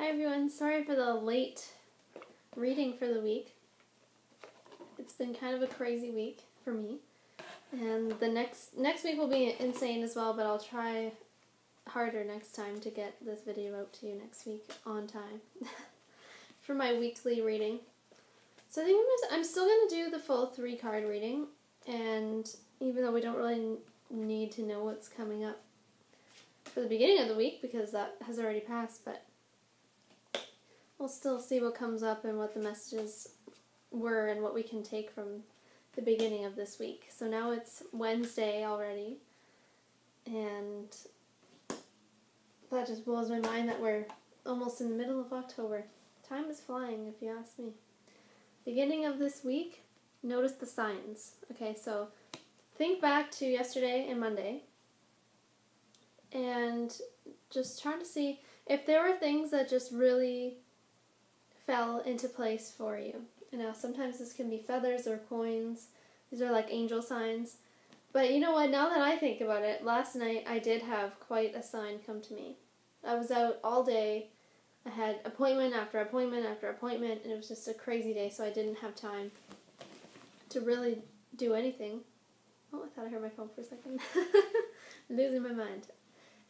Hi everyone, sorry for the late reading for the week. It's been kind of a crazy week for me. And the next week will be insane as well, but I'll try harder next time to get this video out to you next week on time for my weekly reading. So I think I'm still going to do the full 3-card reading, and even though we don't really need to know what's coming up for the beginning of the week because that has already passed, but we'll still see what comes up and what the messages were and what we can take from the beginning of this week. So now it's Wednesday already, and that just blows my mind that we're almost in the middle of October. Time is flying, if you ask me. Beginning of this week, notice the signs. Okay, so think back to yesterday and Monday, and just trying to see if there were things that just really fell into place for you. You know, sometimes this can be feathers or coins. These are like angel signs. But you know what, now that I think about it, last night I did have quite a sign come to me. I was out all day. I had appointment after appointment after appointment, and it was just a crazy day, so I didn't have time to really do anything. Oh, I thought I heard my phone for a second. Losing my mind.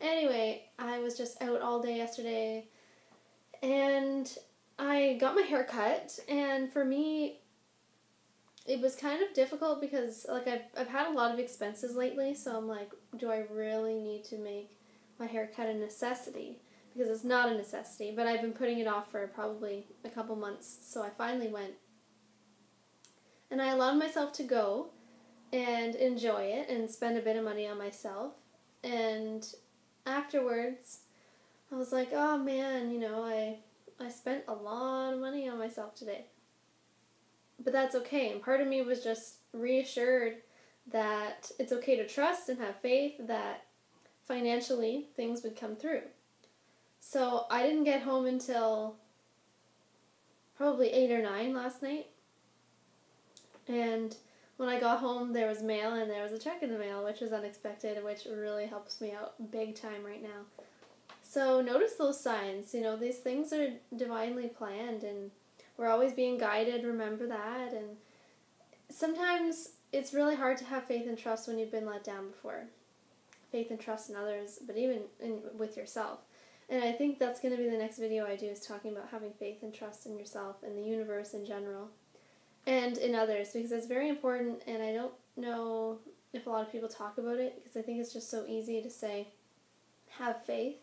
Anyway, I was just out all day yesterday, and I got my hair cut, and for me, it was kind of difficult because, like, I've had a lot of expenses lately, so I'm like, do I really need to make my haircut a necessity? Because it's not a necessity, but I've been putting it off for probably a couple months, so I finally went. And I allowed myself to go and enjoy it and spend a bit of money on myself, and afterwards, I was like, oh man, you know, I spent a lot of money on myself today. But that's okay. And part of me was just reassured that it's okay to trust and have faith that financially things would come through. So I didn't get home until probably 8 or 9 last night. And when I got home, there was mail and there was a check in the mail, which was unexpected, which really helps me out big time right now. So notice those signs. You know, these things are divinely planned, and we're always being guided. Remember that. And sometimes it's really hard to have faith and trust when you've been let down before. Faith and trust in others, but even with yourself. And I think that's going to be the next video I do, is talking about having faith and trust in yourself and the universe in general and in others, because it's very important. And I don't know if a lot of people talk about it, because I think it's just so easy to say, have faith.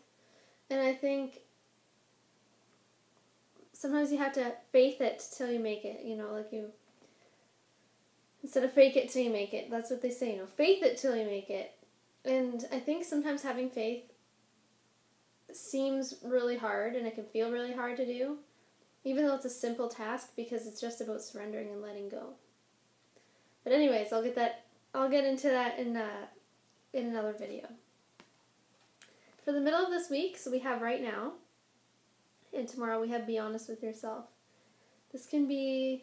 And I think sometimes you have to faith it till you make it, you know, like instead of fake it till you make it. That's what they say, you know, faith it till you make it. And I think sometimes having faith seems really hard, and it can feel really hard to do, even though it's a simple task, because it's just about surrendering and letting go. But anyways, I'll get into that in another video. For the middle of this week, so we have right now, and tomorrow we have be honest with yourself. This can be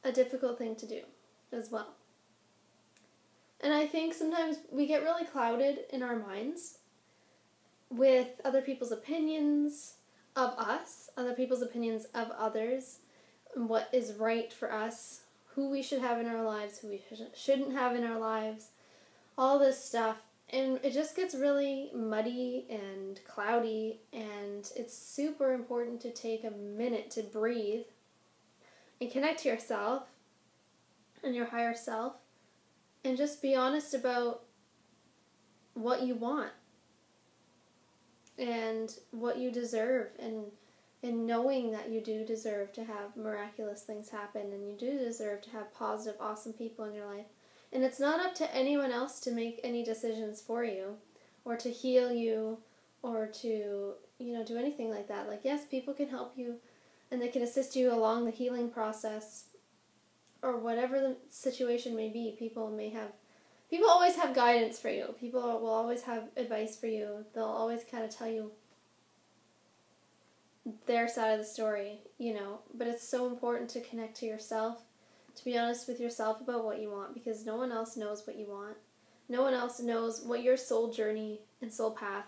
a difficult thing to do as well. And I think sometimes we get really clouded in our minds with other people's opinions of us, other people's opinions of others, and what is right for us, who we should have in our lives, who we shouldn't have in our lives, all this stuff. And it just gets really muddy and cloudy, and it's super important to take a minute to breathe and connect to yourself and your higher self, and just be honest about what you want and what you deserve, and knowing that you do deserve to have miraculous things happen, and you do deserve to have positive, awesome people in your life. And it's not up to anyone else to make any decisions for you, or to heal you, or to, you know, do anything like that. Like, yes, people can help you, and they can assist you along the healing process, or whatever the situation may be. People always have guidance for you. People will always have advice for you. They'll always kind of tell you their side of the story, you know. But it's so important to connect to yourself, to be honest with yourself about what you want, because no one else knows what you want. No one else knows what your soul journey and soul path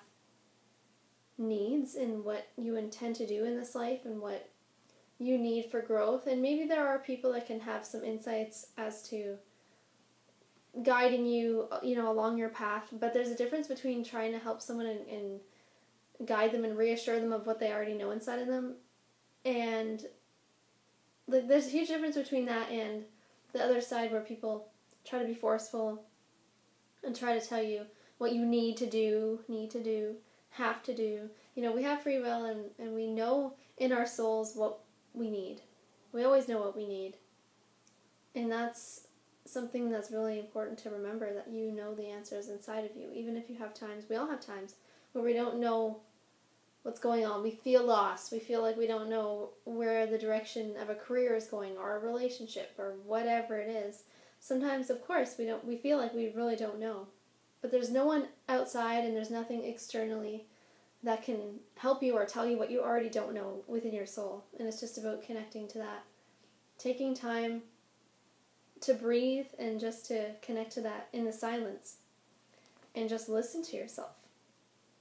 needs and what you intend to do in this life and what you need for growth. And maybe there are people that can have some insights as to guiding you, along your path. But there's a difference between trying to help someone and guide them and reassure them of what they already know inside of them. And there's a huge difference between that and the other side where people try to be forceful and try to tell you what you need to do, have to do. We have free will and we know in our souls what we need. We always know what we need. And that's something that's really important to remember, that you know the answers inside of you. Even if you have times, we all have times where we don't know what's going on. We feel lost. We feel like we don't know where the direction of a career is going or a relationship or whatever it is. Sometimes, of course, we feel like we really don't know. But there's no one outside and there's nothing externally that can help you or tell you what you already don't know within your soul. And it's just about connecting to that. Taking time to breathe and just to connect to that in the silence. And just listen to yourself.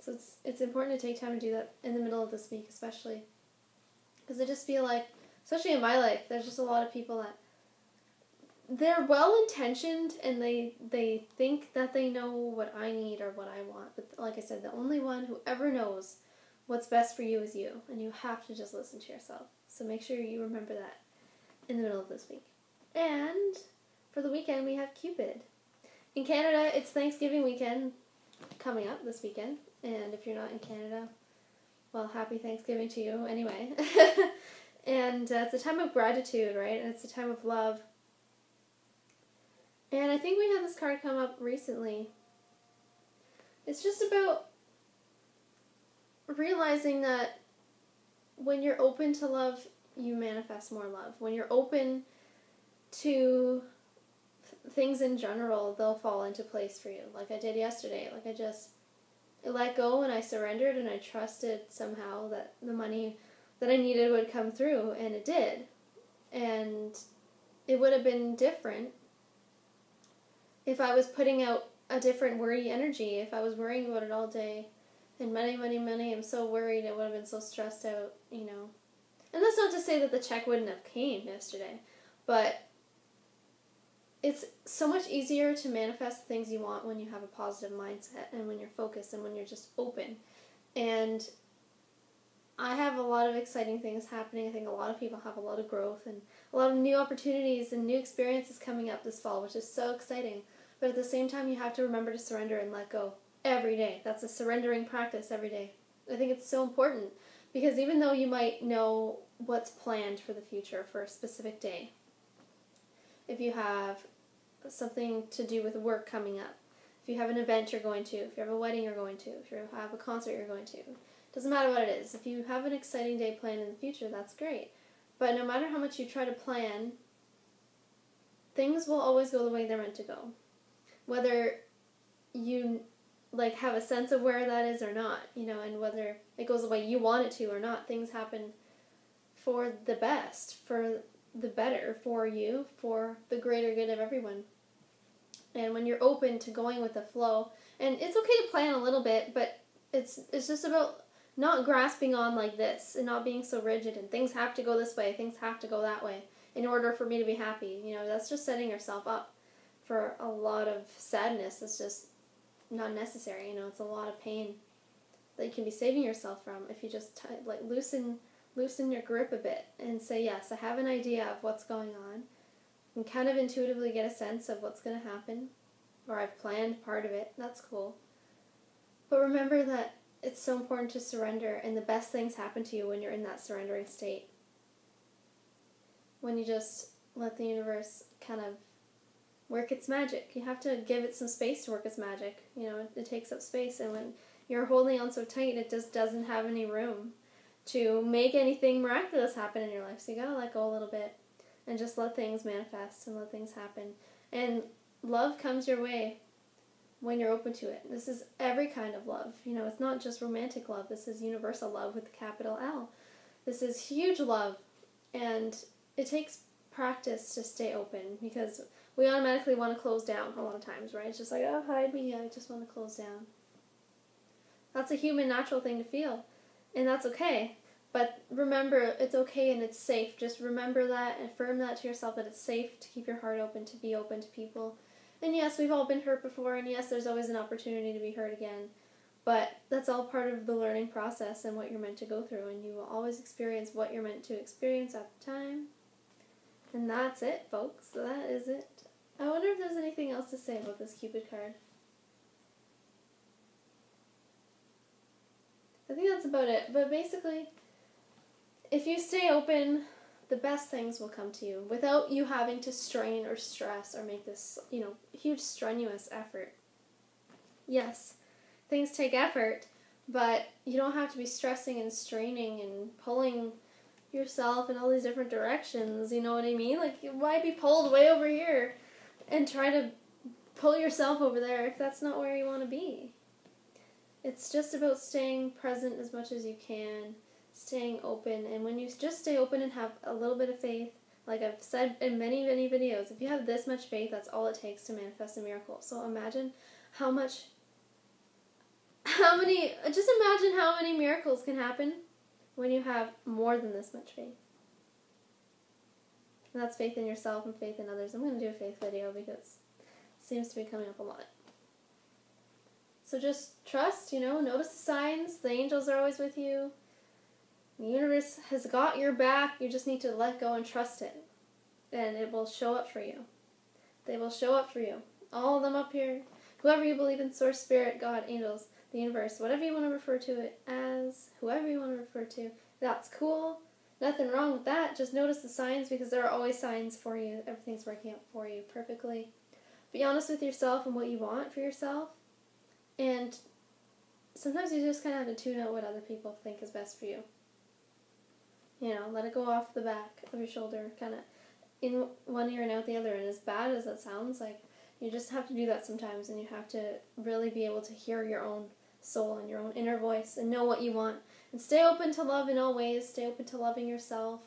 So it's important to take time to do that in the middle of this week especially. Because I just feel like, especially in my life, there's just a lot of people that they're well-intentioned and they think that they know what I need or what I want. But like I said, the only one who ever knows what's best for you is you. And you have to just listen to yourself. So make sure you remember that in the middle of this week. And for the weekend, we have Cupid. In Canada, it's Thanksgiving weekend coming up this weekend. And if you're not in Canada, well, happy Thanksgiving to you anyway. And it's a time of gratitude, right? And it's a time of love. And I think we had this card come up recently. It's just about realizing that when you're open to love, you manifest more love. When you're open to things in general, they'll fall into place for you. Like I did yesterday. Like I let go and I surrendered and I trusted somehow that the money that I needed would come through, and it did. And it would have been different if I was putting out a different worry energy, if I was worrying about it all day, and money, I'm so worried, I would have been so stressed out, And that's not to say that the check wouldn't have came yesterday, but it's so much easier to manifest the things you want when you have a positive mindset and when you're focused and when you're just open. And I have a lot of exciting things happening. I think a lot of people have a lot of growth and a lot of new opportunities and new experiences coming up this fall, which is so exciting. But at the same time, you have to remember to surrender and let go every day. That's a surrendering practice every day. I think it's so important because even though you might know what's planned for the future for a specific day, if you have something to do with work coming up, if you have an event you're going to, if you have a wedding you're going to, if you have a concert you're going to, doesn't matter what it is. If you have an exciting day planned in the future, that's great. But no matter how much you try to plan, things will always go the way they're meant to go. Whether you have a sense of where that is or not, and whether it goes the way you want it to or not, things happen for the best, for the better, for you, for the greater good of everyone. And when you're open to going with the flow, and it's okay to plan a little bit, but it's just about not grasping on like this and not being so rigid and things have to go this way, things have to go that way in order for me to be happy. That's just setting yourself up for a lot of sadness. That's just not necessary. It's a lot of pain that you can be saving yourself from if you just loosen your grip a bit and say, yes, I have an idea of what's going on and kind of intuitively get a sense of what's going to happen, or I've planned part of it. That's cool. But remember that it's so important to surrender, and the best things happen to you when you're in that surrendering state. When you just let the universe kind of work its magic. You have to give it some space to work its magic. It takes up space, and when you're holding on so tight, it just doesn't have any room to make anything miraculous happen in your life. So you gotta let go a little bit and just let things manifest and let things happen. And love comes your way when you're open to it. This is every kind of love. It's not just romantic love. This is universal love with a capital L. This is huge love, and it takes practice to stay open because we automatically want to close down a lot of times, right? It's just like, oh, hide me, I just want to close down. That's a human natural thing to feel. And that's okay. But remember, it's okay and it's safe. Just remember that and affirm that to yourself, that it's safe to keep your heart open, to be open to people. And yes, we've all been hurt before, and yes, there's always an opportunity to be hurt again. But that's all part of the learning process and what you're meant to go through, and you will always experience what you're meant to experience at the time. And that's it, folks. That is it. I wonder if there's anything else to say about this Cupid card. I think that's about it. But basically, if you stay open, the best things will come to you without you having to strain or stress or make this, huge strenuous effort. Yes, things take effort, but you don't have to be stressing and straining and pulling yourself in all these different directions, you know what I mean? Like, why be pulled way over here and try to pull yourself over there if that's not where you want to be? It's just about staying present as much as you can, staying open, and when you just stay open and have a little bit of faith, like I've said in many, many videos, if you have this much faith, that's all it takes to manifest a miracle. So imagine how many miracles can happen when you have more than this much faith. And that's faith in yourself and faith in others. I'm going to do a faith video because it seems to be coming up a lot. So just trust, notice the signs. The angels are always with you. The universe has got your back. You just need to let go and trust it. And it will show up for you. They will show up for you. All of them up here. Whoever you believe in, source, spirit, God, angels, the universe, whatever you want to refer to it as, whoever you want to refer to, that's cool. Nothing wrong with that. Just notice the signs because there are always signs for you. Everything's working out for you perfectly. Be honest with yourself and what you want for yourself. And sometimes you just kind of have to tune out what other people think is best for you. Let it go off the back of your shoulder, kind of in one ear and out the other. And as bad as that sounds, like, you just have to do that sometimes, and you have to really be able to hear your own soul and your own inner voice and know what you want. And stay open to love in all ways. Stay open to loving yourself.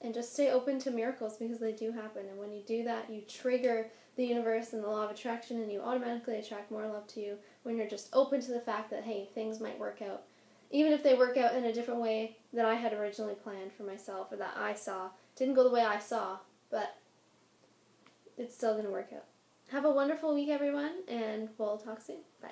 And just stay open to miracles because they do happen. And when you do that, you trigger the universe and the law of attraction, and you automatically attract more love to you when you're just open to the fact that, hey, things might work out. Even if they work out in a different way than I had originally planned for myself or that I saw. Didn't go the way I saw, but it's still going to work out. Have a wonderful week, everyone, and we'll talk soon. Bye.